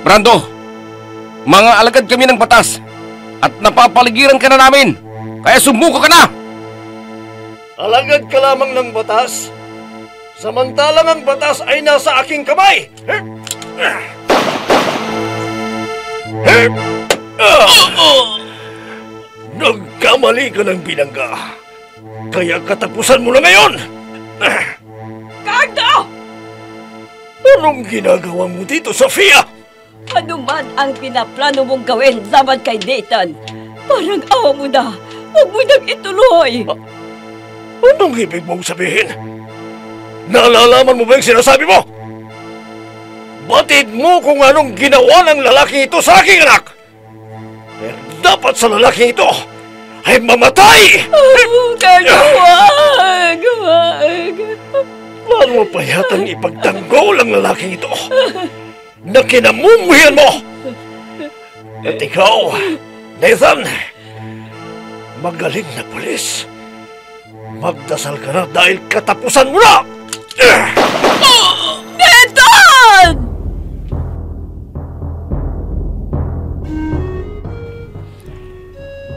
Brando, mga alagad kami ng batas at napapaligiran ka na namin, kaya sumuko ka na! Alagad ka lamang ng batas, samantalang ang batas ay nasa aking kamay! Nagkamali ka ng binangga, kaya katapusan mo na ngayon! Cardo! Anong ginagawa mo dito, Sofia? Ano man ang pinaplano mong gawin laban kay Nathan, parang awa mo na. Huwag mo nang ituloy. Anong ibig mong sabihin? Nalalaman mo ba yung sinasabi mo? Batid mo kung anong ginawa ng lalaki ito sa aking anak! Eh, dapat sa lalaki ito ay mamatay! Cardo, huwag! Paano mo pa yatang ipagtanggol ang lalaking ito na kinamumuhian mo? At ikaw, Nathan, magaling na pulis. Magdasal ka na dahil katapusan mo na! Nathan!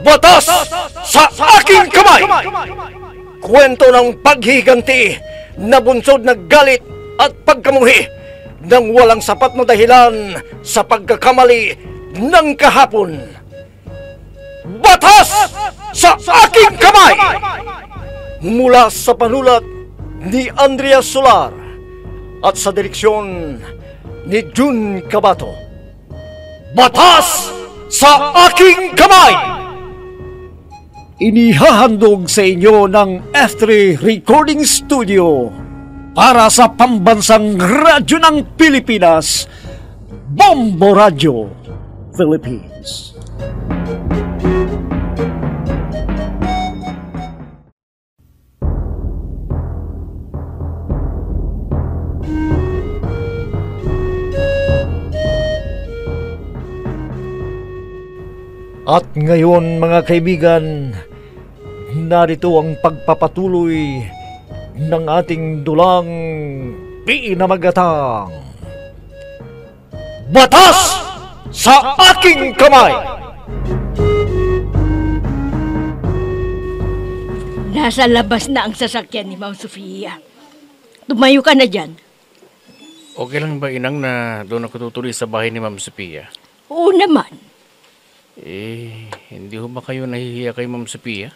Batas sa aking kamay! Kwento ng paghiganti na bunsod na galit at pagkamuhi nang walang sapat na dahilan sa pagkakamali ng kahapon. Batas sa aking kamay! Mula sa panulat ni Andrea Solar at sa direksyon ni Jun Cabato. Batas sa aking kamay! Inihahandog sa inyo ng F3 Recording Studio para sa pambansang radyo ng Pilipinas, Bombo Radio Philippines. At ngayon mga kaibigan, narito ang pagpapatuloy ng ating dulang pinamagatang Batas sa aking kamay! Nasa labas na ang sasakyan ni Ma'am Sofia. Tumayo ka na dyan. Okay lang ba, Inang, na doon ako tutuloy sa bahay ni Ma'am Sophia? Oo naman. Hindi ho ba kayo nahihiya kay Ma'am Sophia?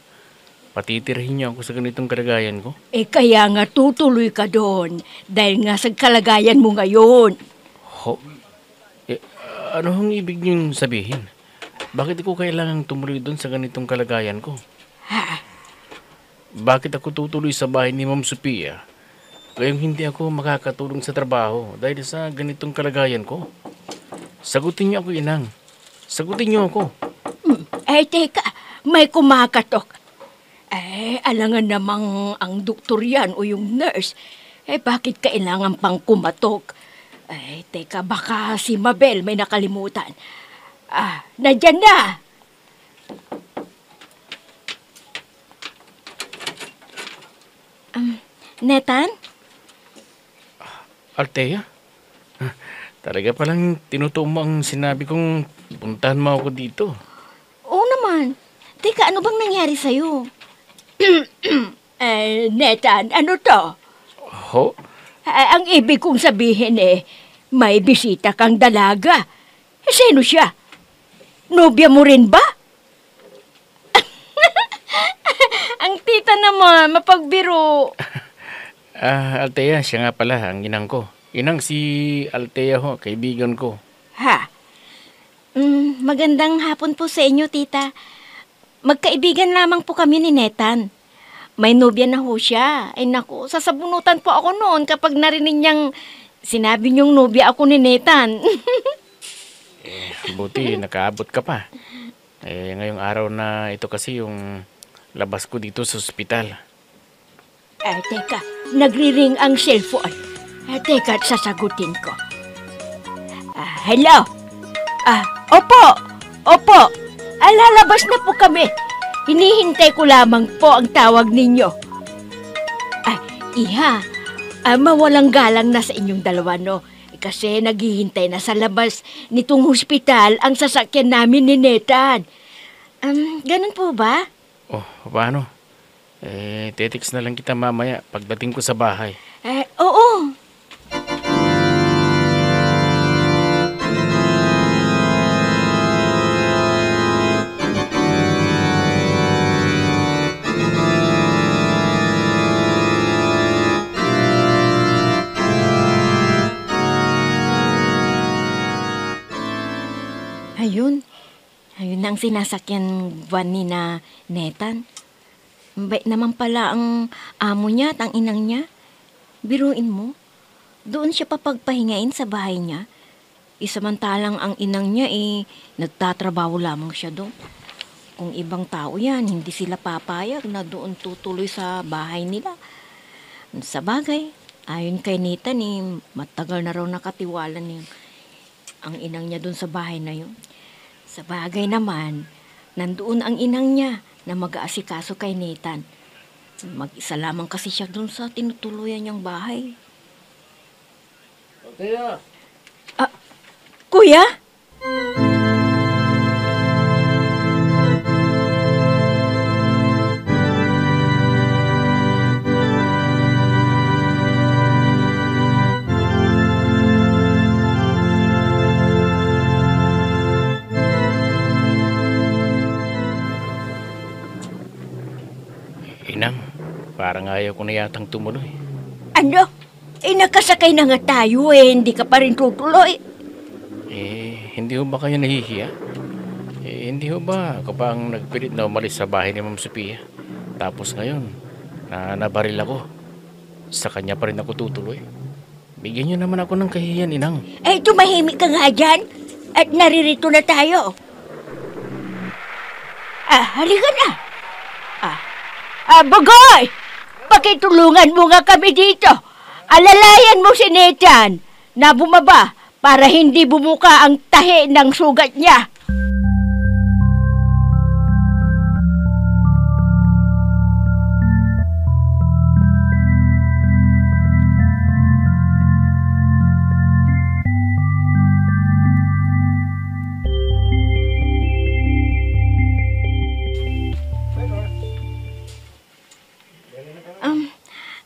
Patitirahin niyo ako sa ganitong kalagayan ko? Kaya nga tutuloy ka doon dahil nga sa kalagayan mo ngayon. Ho? Ano hong ibig niyong sabihin? Bakit ko kailangang tumuloy doon sa ganitong kalagayan ko? Ha? Bakit ako tutuloy sa bahay ni Ma'am Sophia? Gayong hindi ako makakatulong sa trabaho dahil sa ganitong kalagayan ko? Sagutin niyo ako, Inang. Sagutin niyo ako. Teka, may kumakatok. Alangan namang ang doktor yan o yung nurse. Bakit kailangan pang kumatok? Teka, baka si Mabel may nakalimutan. Nandyan na! Nathan? Althea? Talaga palang tinutuo mo ang sinabi kong puntahan mo ako dito. Oo naman. Teka, ano bang nangyari sa'yo? Nathan, ano to? Ho? Ang ibig kong sabihin may bisita kang dalaga. Sino siya? Nobya mo rin ba? Ang tita naman, mapagbiro. Althea, siya nga pala ang inang ko. Inang si Althea ho, kaibigan ko. Ha? Magandang hapon po sa inyo, tita. Magkaibigan lamang po kami ni Nathan. May nobya na ho siya. Ay naku, sasabunutan po ako noon kapag narinig niyang sinabi niyong nobya ako ni Nathan. Buti, nakaabot ka pa. Ngayong araw na ito kasi yung labas ko dito sa ospital. Teka, nagri-ring ang cellphone. Teka, sasagutin ko. Hello? Opo. Lalabas na po kami. Hinihintay ko lamang po ang tawag ninyo. Iha, Mawalang galang na sa inyong dalawa, no? Kasi naghihintay na sa labas nitong hospital ang sasakyan namin ni Netan. Ganun po ba? Oh, paano? Tetix na lang kita mamaya pagdating ko sa bahay. Oo. Ayun ang sinasakyan van ni na Netan. Mabait naman pala ang amo niya at ang inang niya. Biruin mo, doon siya papagpahingain sa bahay niya. Isamantalang ang inang niya nagtatrabaho lamang siya doon. Kung ibang tao yan, hindi sila papayag na doon tutuloy sa bahay nila. Sa bagay, ayon kay Netan matagal na raw nakatiwala ang inang niya doon sa bahay na yun. Sa bagay naman, nandoon ang inang niya na mag-aasikaso kay Netan. Mag-isa lamang kasi siya doon sa tinutuluyan niyang bahay. Kaya, Kuya? Inang, parang ayaw ko na yatang tumuloy. Ano? Nakasakay na nga tayo hindi ka pa rin tutuloy. Hindi ho ba kayo nahihiya? Hindi ho ba ako pa ang nagpilit na umalis sa bahay ni Ma'am Sophia? Tapos ngayon, nabaril ako. Sa kanya pa rin ako tutuloy. Bigyan niyo naman ako ng kahihiyan, Inang. Tumahimik ka nga dyan. At naririto na tayo. Halika na. Bagoy! Pakitulungan mo nga kami dito. Alalayan mo si Netan na bumaba para hindi bumuka ang tahi ng sugat niya.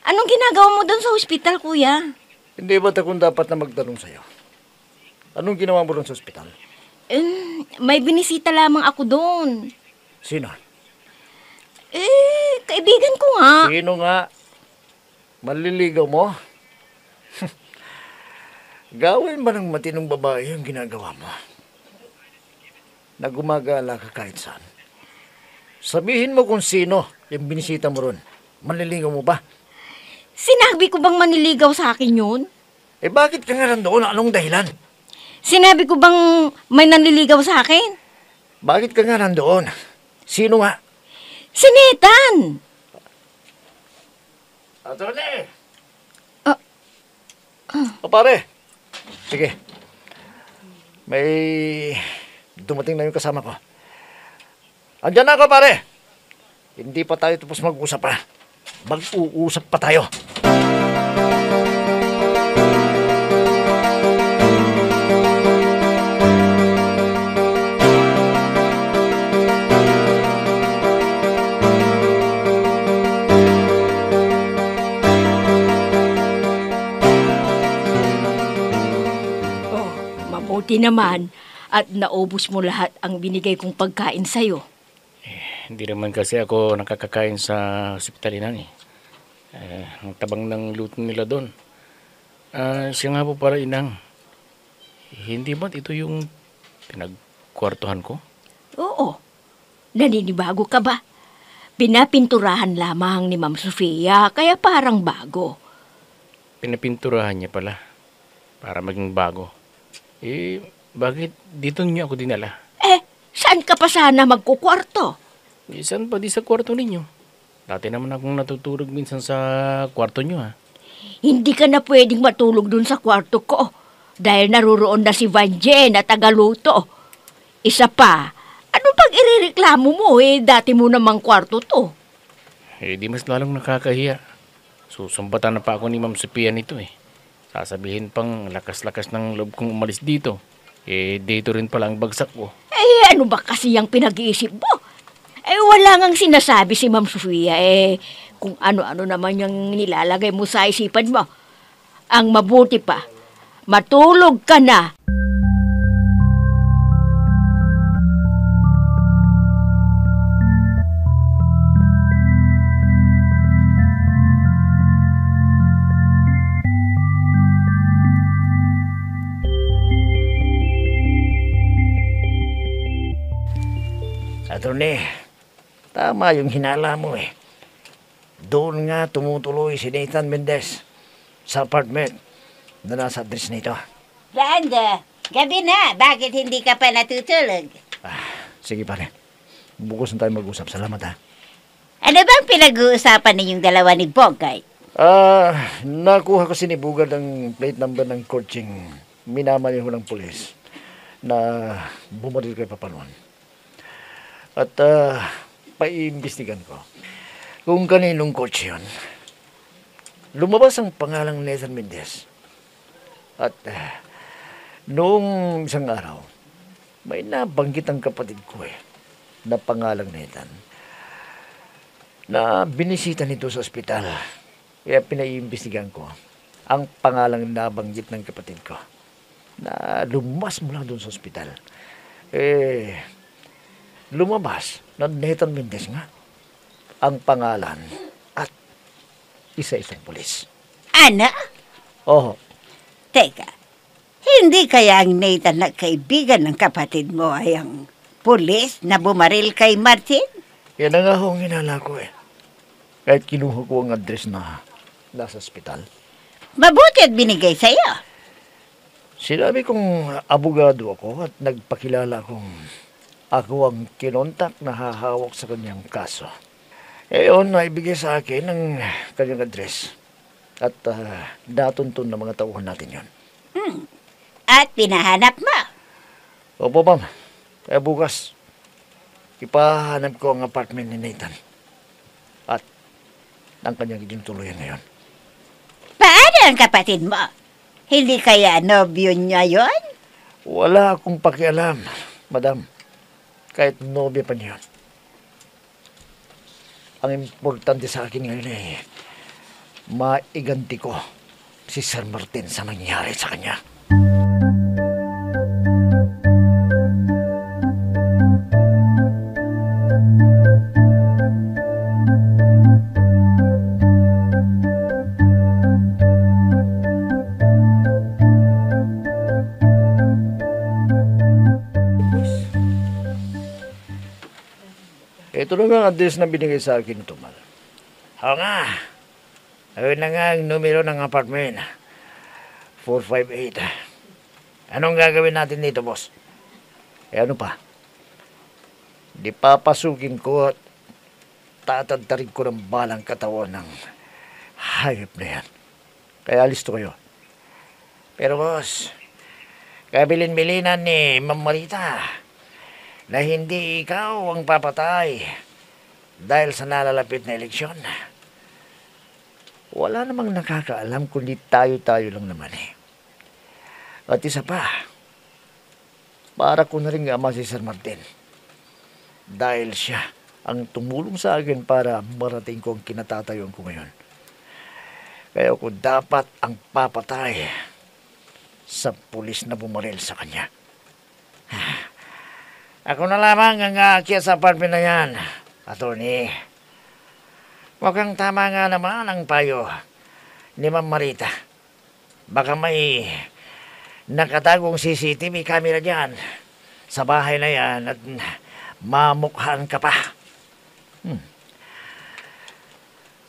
Anong ginagawa mo doon sa ospital, kuya? hindi ba't akong dapat na magtanong sa'yo? Anong ginawa mo ron sa ospital? May binisita lamang ako doon. Sino? Kaibigan ko nga. Sino nga? Manliligaw mo? Gawin ba ng matinong babae yung ginagawa mo? Na gumagala ka kahit saan? Sabihin mo kung sino yung binisita mo ron. Manliligaw mo ba? Sinabi ko bang maniligaw sa akin yun? Bakit ka nga nandoon? Anong dahilan? Sinabi ko bang may nanliligaw sa akin? Bakit ka nga nandoon? Sino nga? Si Netan! Attorney! O pare, sige. May dumating na yung kasama ko. Andiyan na ako, pare. Hindi pa tayo tapos mag-usap pa. Mag-uusap pa tayo. Mabuti naman at naubos mo lahat ang binigay kong pagkain sa'yo. Hindi naman kasi ako nakakakain sa ospital Inang. Ang tabang ng luto nila doon. Siya nga po para Inang. Hindi ba't ito yung pinagkwartuhan ko? Oo. Naninibago ka ba? Pinapinturahan lamang ni Ma'am Sofia, kaya parang bago. Pinapinturahan niya pala para maging bago. Bakit dito niyo ako dinala? Saan ka pa sana magkukwarto? Saan pa di sa kwarto ninyo? Dati naman akong natutulog minsan sa kwarto niyo, ha? Hindi ka na pwedeng matulog dun sa kwarto ko dahil naruroon na si Vanje na tagaluto. Isa pa, ano pag irereklamo mo dati mo namang kwarto to? Di mas lalong nakakahiya. Susumbatan na pa ako ni Ma'am Sophia nito eh. Sasabihin pang lakas-lakas ng loob kong umalis dito. Dito rin pala ang bagsak ko. Ano ba kasi yung pinag-iisip mo? Wala ngang sinasabi si Ma'am Sofia, kung ano-ano naman yung nilalagay mo sa isipan mo. Ang mabuti pa, matulog ka na. Attorney, tama yung hinala mo eh. Doon nga tumutuloy si Nathan Mendez sa apartment na nasa address nito. Brando, gabi na. Bakit hindi ka pa natutulog? Sige pare, bukas na tayo mag-usap. Salamat ha. Ano bang pinag-uusapan ninyong dalawa ni Bogart? Nakuha kasi ni Bugad ang plate number ng coaching minamaneho ng pulis na bumaril kay Papanon. At paiimbestigan ko kung kaninong coach yun. Lumabas ang pangalang Nathan Mendez. At noong isang araw, may nabanggit ang kapatid ko na pangalang Nathan na binisita nito sa ospital. Kaya pinaiimbestigan ko ang pangalang nabanggit ng kapatid ko na lumas mula doon sa ospital. Lumabas na Nathan Mendez nga ang pangalan at isa-isang pulis. Ano? Oo. Teka, hindi kaya ang Nathan na kaibigan ng kapatid mo ay ang pulis na bumaril kay Martin? Yan ang nga ho ang hinala ko Kahit kinuha ko ang address na nasa ospital. Mabuti at binigay sa'yo. Sinabi kong abogado ako at nagpakilala kong ako ang kinontak na hahawak sa kanyang kaso. Ngayon, naibigay sa akin ang kanyang address. At natuntun na mga tauhan natin yon. At pinahanap mo. Opo, ma'am. Kaya bukas, ipahanap ko ang apartment ni Nathan. At ang kanyang tinutuluyan ngayon. Paano ang kapatid mo? Hindi kaya nobyo niya yon? Wala akong pakialam, madam. Kahit nobya pa niyon. Ang importante sa akin ngayon maiganti ko si Sir Martin sa nangyari sa kanya. Ito na nga ang address na binigay sa akin ito, Mal. Oo nga. Ayun na nga ang numero ng apartment. 458. Anong gagawin natin dito, boss? Ano pa? Di papasukin ko at tatadtarin ko ng balang katawan ng hayop na yan. Kaya listo kayo. Pero, boss, kabilin-bilinan ni Ma'am Marita na hindi ikaw ang papatay dahil sa nalalapit na eleksyon. Wala namang nakakaalam kundi tayo-tayo lang naman At isa pa, para ko na rin ama si Sir Martin. Dahil siya ang tumulong sa akin para marating ko ang kinatatayuan ko ngayon. Kaya ako dapat ang papatay sa pulis na bumaril sa kanya. Ako na lamang ang aakyat sa apartment na yan, attorney. Mukhang tama nga naman ang payo ni Ma'am Marita. Baka may nakatagong CCTV camera dyan sa bahay na yan at mamukhaan ka pa.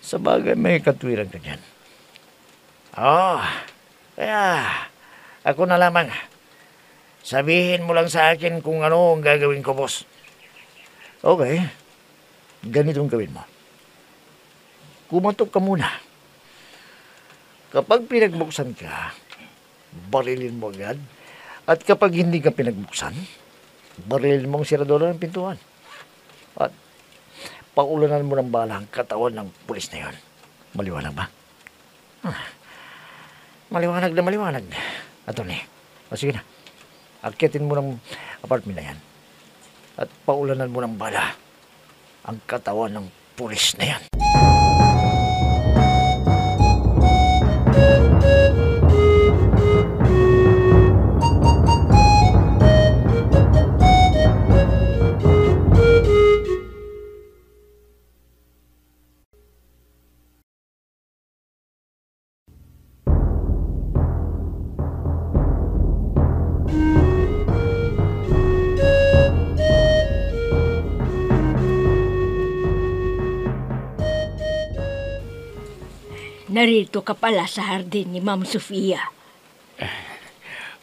Sa bagay may katwiran ka dyan. Kaya ako na lamang. Sabihin mo lang sa akin kung ano ang gagawin ko, boss. Okay. Ganitong gawin mo. Kumatok ka muna. Kapag pinagbuksan ka, barilin mo agad. At kapag hindi ka pinagbuksan, barilin mo ang siradora ng pintuan. At paulanan mo ng bala ang katawan ng pulis na yon. Maliwanag ba? Maliwanag na maliwanag. Attorney, o sige na. Akitin mo ng apartment na yan. At paulanan mo ng bala ang katawan ng pulis na yan. Narito ka pala sa hardin ni Ma'am Sofia.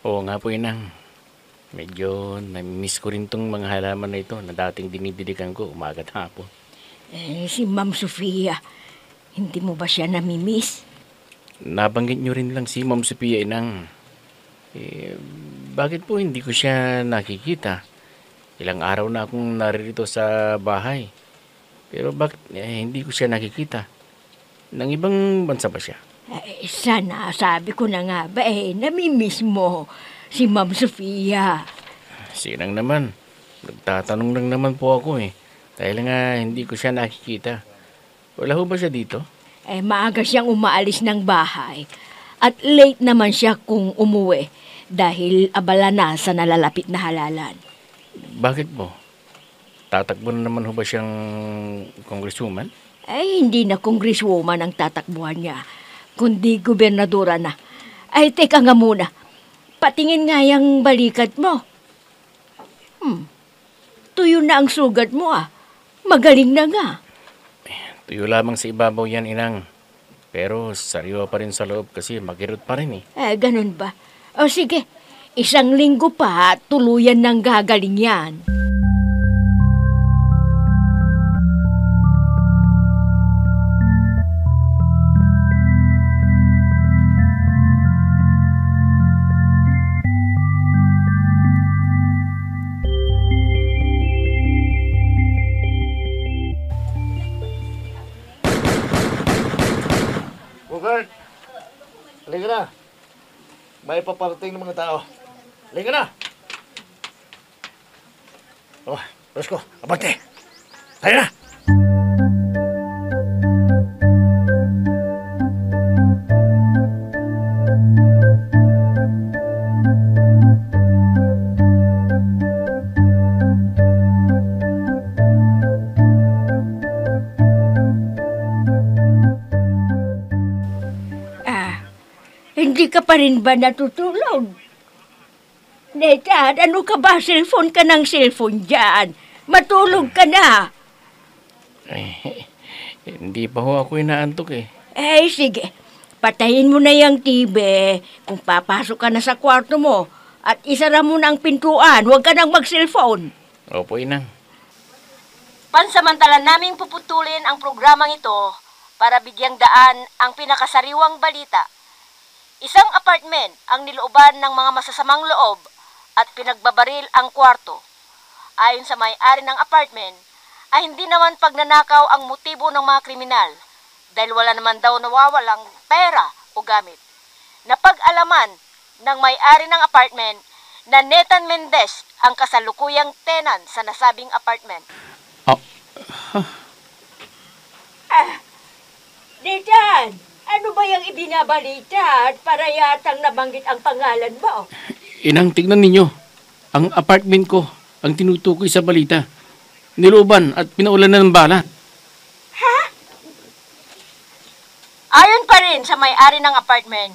Oo nga po, Inang. Medyo namimiss ko rin tong mga halaman na ito na dating dinidiligan ko umaga at hapon. Si Ma'am Sofia, hindi mo ba siya namimiss? Nabanggit nyo rin lang si Ma'am Sophia, Inang. Bakit po hindi ko siya nakikita? Ilang araw na akong naririto sa bahay. Pero bakit hindi ko siya nakikita? Nang ibang bansa ba siya? Sana, sabi ko na nga ba namimiss mo si Ma'am Sofia. Sinang naman. Nagtatanong lang naman po ako Dahil nga hindi ko siya nakikita. Wala ho ba siya dito? Maaga siyang umaalis ng bahay. At late naman siya kung umuwi dahil abala na sa nalalapit na halalan. Bakit po? Tatakbo na naman ho ba siyang congresswoman? Hindi na congresswoman ang tatakbuhan niya, kundi gobernadora na. Teka nga muna. Patingin nga yung balikat mo. Tuyo na ang sugat mo Magaling na nga. Tuyo lamang sa ibabaw yan, Inang. Pero sariwa pa rin sa loob kasi makirot pa rin Ganun ba? O sige, 1 linggo pa tuluyan ng gagaling yan. Bogart! Halika na. May paparating ng mga tao. Halika na! Rosco, abante! Tayo na! Hindi ka pa rin ba natutulog? Neta, ano ka ba? Cellphone ka ng cellphone dyan. Matulog ka na. Hindi pa ho ako inaantok Sige. Patayin mo na yung TV kung papasok ka na sa kwarto mo. At isara mo na ang pintuan. Huwag ka nang mag-cellphone. Opo, Inang. Pansamantala naming puputulin ang programang ito para bigyang daan ang pinakasariwang balita. Isang apartment ang nilooban ng mga masasamang loob at pinagbabaril ang kwarto. Ayon sa may-ari ng apartment, ay hindi naman pagnanakaw ang motibo ng mga kriminal dahil wala naman daw nawawalang pera o gamit. Napag-alaman ng may-ari ng apartment na Nathan Mendez ang kasalukuyang tenant sa nasabing apartment. Nathan, ano ba yung ibinabalita at para yatang nabanggit ang pangalan mo? Inang, tignan ninyo. Ang apartment ko, ang tinutukoy sa balita. Niluban at pinaulan na ng bala. Ayon pa rin sa may-ari ng apartment,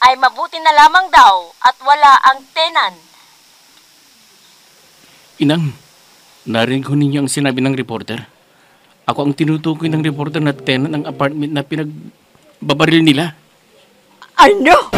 ay mabuti na lamang daw at wala ang tenant. Inang, narinig ko ninyo ang sinabi ng reporter. Ako ang tinutukoy ng reporter na tenant ng apartment na pinagbabaril nila. Ano?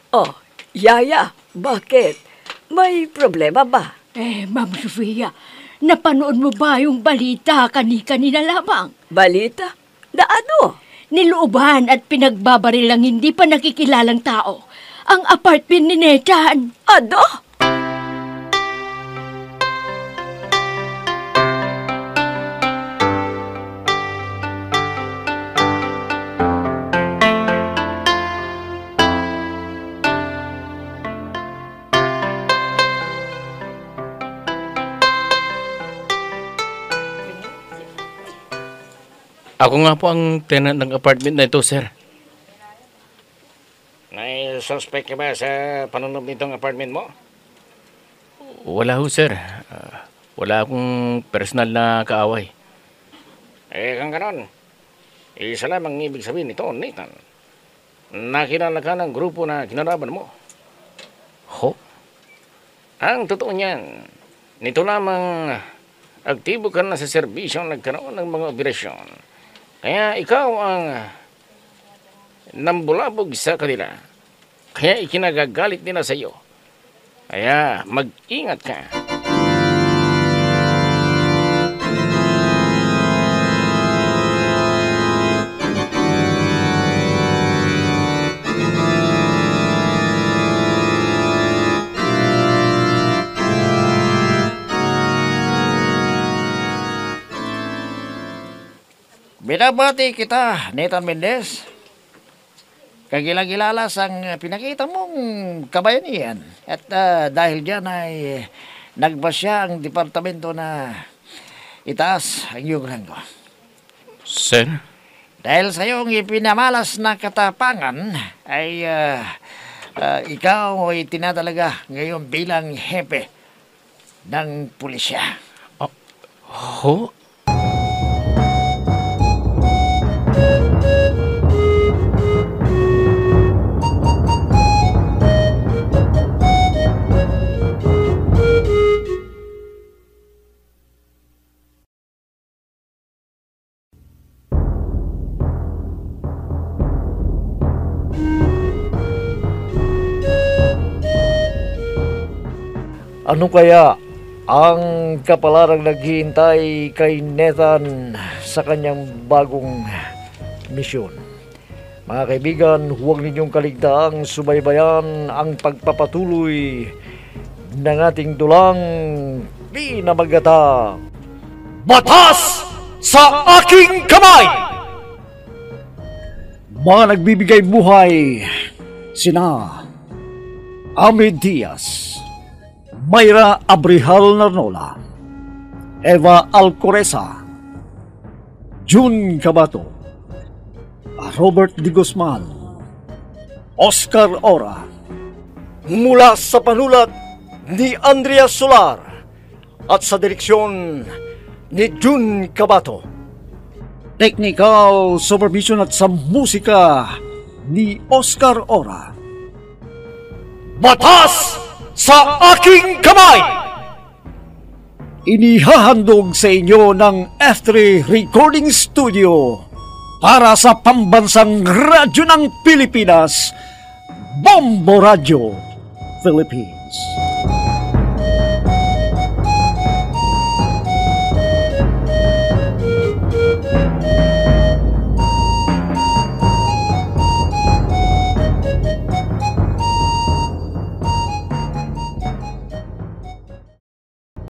Oh, Yaya, bakit? May problema ba? Ma'am Sofia, napanood mo ba yung balita kanina lamang? Balita? Na ano? Nilooban at pinagbabaril lang hindi pa nakikilalang tao ang apartment ni Netan. Ano? Ako nga po ang tenant ng apartment na ito, sir. May suspect ka ba sa panunog nitong apartment mo? Wala ho, sir. Wala akong personal na kaaway. Kung ganon, isa lamang ibig sabihin nito, Nathan. Nakilala ka ng grupo na kinalaban mo. Ho? Ang totoo niyan, nito lamang aktibo ka na sa serbisyo nagkaroon ng mga operasyon. Kaya ikaw ang nambulabog sa kanila. Kaya ikinagagalit nila sa iyo. Kaya mag-ingat ka. Binabati kita, Nathan Mendez. Kagilagilala sang pinakita mong kabayanihan. At dahil dyan ay nagbasya ang departamento na itaas ang iyong ranggo. Sir? Dahil sa iyong ipinamalas na katapangan ay ikaw ay tinatalaga ngayon bilang hepe ng pulisya. Ho? Ano kaya ang kapalarang naghihintay kay Nathan sa kanyang bagong misyon? Mga kaibigan, huwag ninyong kaligtaang subaybayan ang pagpapatuloy ng ating dulang pinamagatang Batas sa Aking Kamay! Mga nagbibigay buhay, sina Amid Diaz, Mayra Abrihal Narnola, Eva Alcoreza, June Cabato, Robert D. Guzman, Oscar Ora. Mula sa panulat ni Andrea Solar at sa direksyon ni June Cabato. Technical supervision at sa musika ni Oscar Ora. Batas sa Aking Kamay! Inihahandog sa inyo ng F3 Recording Studio para sa pambansang radyo ng Pilipinas, Bombo Radio Philippines.